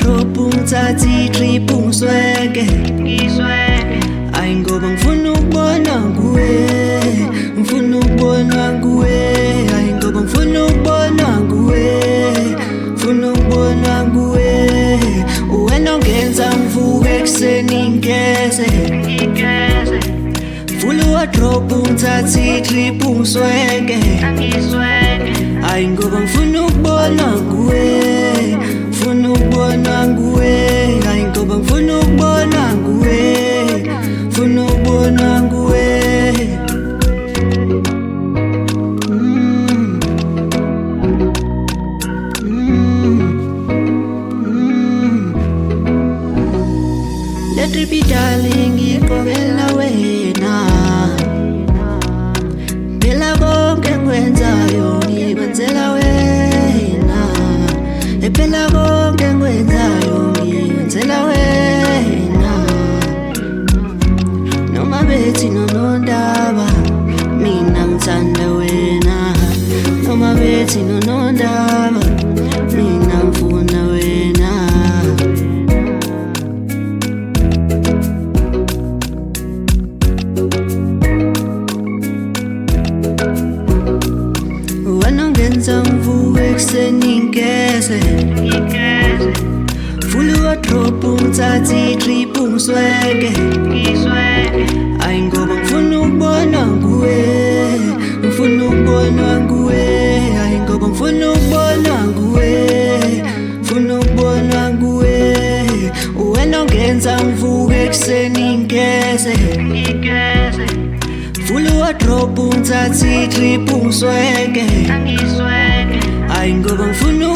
wardrobe ungithathe i-trip ungisweke ayi ngoba ngifuna ukubona nguwe, ngifuna ukubonwa nguwe, ayi ngoba ngifuna ukubonwa nguwe, ngifuna ukubonwa nguwe. Wena ongenza ngivuke ekuseni ngigeze, vula wardrobe ungithathe i-trip ungisweke ayi ngoba ngifuna ukubonwa nguwe, ngifuna ukubonwa nguwe, ayi ngoba ngifuna ukubonwa nguwe, ngifuna ukubonwa nguwe. Le trip darling iqokela wena, phela konke engikwenzayo ngikwenzela wena, phela konke engikwenzayo ngikwenzela wena. Noma bethi nonondaba mina ngithanda wena, noma bethi nonondaba mina ngifuna wena. Wena ongenza ngivuke ekuseni ngigeze, vula wardrobe ungithathe i-trip ungisweke ayi ngoba ngifuna ukubonwa nguwe, ngifuna ukubonwa nguwe, ayi ngoba ngifuna ukubonwa nguwe, ngifuna ukubonwa nguwe. Wena ongenza ngivuke ekuseni ngigeze, vula wardrobe ungithathe i-trip ungisweke ayi ngoba ngifuna